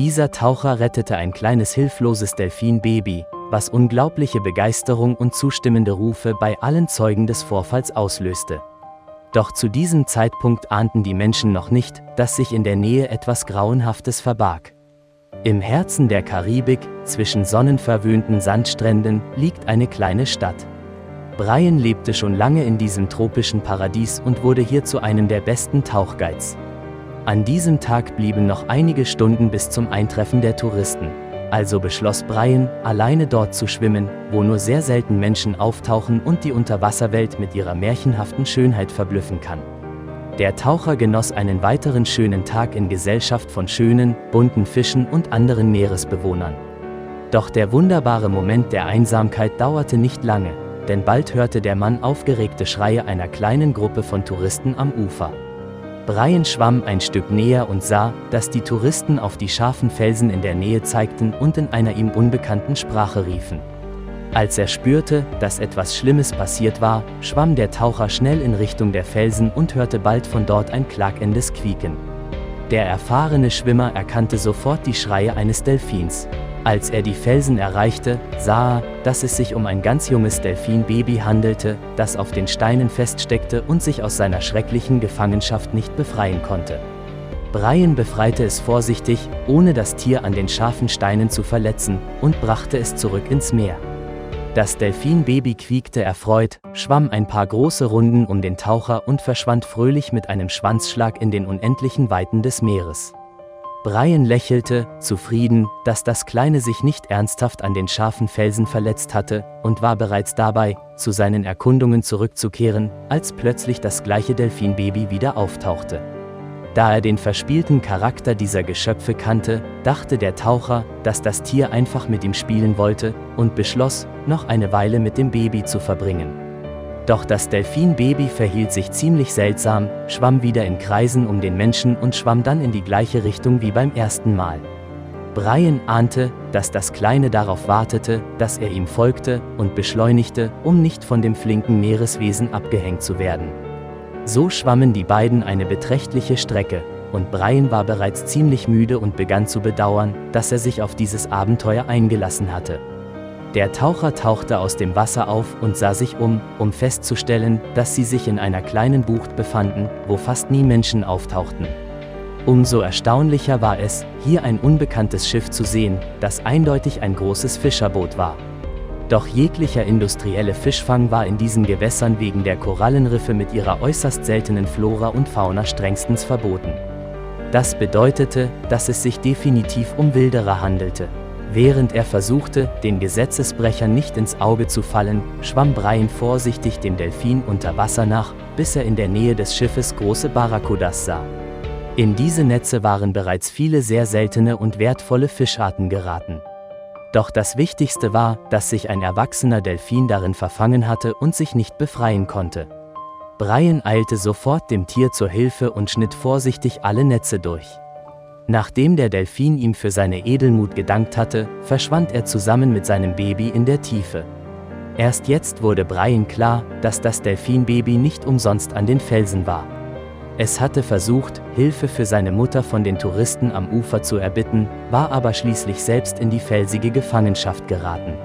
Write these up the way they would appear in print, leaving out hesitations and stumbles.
Dieser Taucher rettete ein kleines hilfloses Delfinbaby, was unglaubliche Begeisterung und zustimmende Rufe bei allen Zeugen des Vorfalls auslöste. Doch zu diesem Zeitpunkt ahnten die Menschen noch nicht, dass sich in der Nähe etwas Grauenhaftes verbarg. Im Herzen der Karibik, zwischen sonnenverwöhnten Sandstränden, liegt eine kleine Stadt. Brian lebte schon lange in diesem tropischen Paradies und wurde hier zu einem der besten Tauchguides. An diesem Tag blieben noch einige Stunden bis zum Eintreffen der Touristen. Also beschloss Brian, alleine dort zu schwimmen, wo nur sehr selten Menschen auftauchen und die Unterwasserwelt mit ihrer märchenhaften Schönheit verblüffen kann. Der Taucher genoss einen weiteren schönen Tag in Gesellschaft von schönen, bunten Fischen und anderen Meeresbewohnern. Doch der wunderbare Moment der Einsamkeit dauerte nicht lange, denn bald hörte der Mann aufgeregte Schreie einer kleinen Gruppe von Touristen am Ufer. Brian schwamm ein Stück näher und sah, dass die Touristen auf die scharfen Felsen in der Nähe zeigten und in einer ihm unbekannten Sprache riefen. Als er spürte, dass etwas Schlimmes passiert war, schwamm der Taucher schnell in Richtung der Felsen und hörte bald von dort ein klagendes Quieken. Der erfahrene Schwimmer erkannte sofort die Schreie eines Delfins. Als er die Felsen erreichte, sah er, dass es sich um ein ganz junges Delfinbaby handelte, das auf den Steinen feststeckte und sich aus seiner schrecklichen Gefangenschaft nicht befreien konnte. Brian befreite es vorsichtig, ohne das Tier an den scharfen Steinen zu verletzen, und brachte es zurück ins Meer. Das Delfinbaby quiekte erfreut, schwamm ein paar große Runden um den Taucher und verschwand fröhlich mit einem Schwanzschlag in den unendlichen Weiten des Meeres. Brian lächelte, zufrieden, dass das Kleine sich nicht ernsthaft an den scharfen Felsen verletzt hatte, und war bereits dabei, zu seinen Erkundungen zurückzukehren, als plötzlich das gleiche Delfinbaby wieder auftauchte. Da er den verspielten Charakter dieser Geschöpfe kannte, dachte der Taucher, dass das Tier einfach mit ihm spielen wollte, und beschloss, noch eine Weile mit dem Baby zu verbringen. Doch das Delfinbaby verhielt sich ziemlich seltsam, schwamm wieder in Kreisen um den Menschen und schwamm dann in die gleiche Richtung wie beim ersten Mal. Brian ahnte, dass das Kleine darauf wartete, dass er ihm folgte, und beschleunigte, um nicht von dem flinken Meereswesen abgehängt zu werden. So schwammen die beiden eine beträchtliche Strecke, und Brian war bereits ziemlich müde und begann zu bedauern, dass er sich auf dieses Abenteuer eingelassen hatte. Der Taucher tauchte aus dem Wasser auf und sah sich um festzustellen, dass sie sich in einer kleinen Bucht befanden, wo fast nie Menschen auftauchten. Umso erstaunlicher war es, hier ein unbekanntes Schiff zu sehen, das eindeutig ein großes Fischerboot war. Doch jeglicher industrielle Fischfang war in diesen Gewässern wegen der Korallenriffe mit ihrer äußerst seltenen Flora und Fauna strengstens verboten. Das bedeutete, dass es sich definitiv um Wilderer handelte. Während er versuchte, den Gesetzesbrechern nicht ins Auge zu fallen, schwamm Brian vorsichtig dem Delfin unter Wasser nach, bis er in der Nähe des Schiffes große Barracudas sah. In diese Netze waren bereits viele sehr seltene und wertvolle Fischarten geraten. Doch das Wichtigste war, dass sich ein erwachsener Delfin darin verfangen hatte und sich nicht befreien konnte. Brian eilte sofort dem Tier zur Hilfe und schnitt vorsichtig alle Netze durch. Nachdem der Delfin ihm für seine Edelmut gedankt hatte, verschwand er zusammen mit seinem Baby in der Tiefe. Erst jetzt wurde Brian klar, dass das Delfinbaby nicht umsonst an den Felsen war. Es hatte versucht, Hilfe für seine Mutter von den Touristen am Ufer zu erbitten, war aber schließlich selbst in die felsige Gefangenschaft geraten.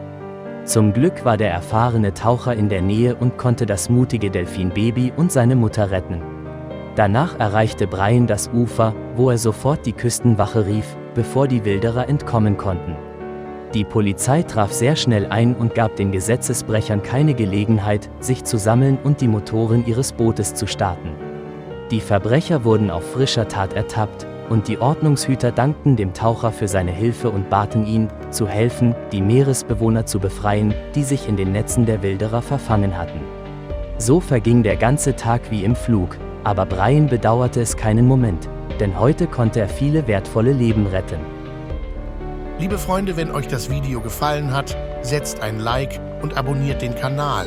Zum Glück war der erfahrene Taucher in der Nähe und konnte das mutige Delfinbaby und seine Mutter retten. Danach erreichte Brian das Ufer, wo er sofort die Küstenwache rief, bevor die Wilderer entkommen konnten. Die Polizei traf sehr schnell ein und gab den Gesetzesbrechern keine Gelegenheit, sich zu sammeln und die Motoren ihres Bootes zu starten. Die Verbrecher wurden auf frischer Tat ertappt, und die Ordnungshüter dankten dem Taucher für seine Hilfe und baten ihn, zu helfen, die Meeresbewohner zu befreien, die sich in den Netzen der Wilderer verfangen hatten. So verging der ganze Tag wie im Flug. Aber Brian bedauerte es keinen Moment, denn heute konnte er viele wertvolle Leben retten. Liebe Freunde, wenn euch das Video gefallen hat, setzt ein Like und abonniert den Kanal.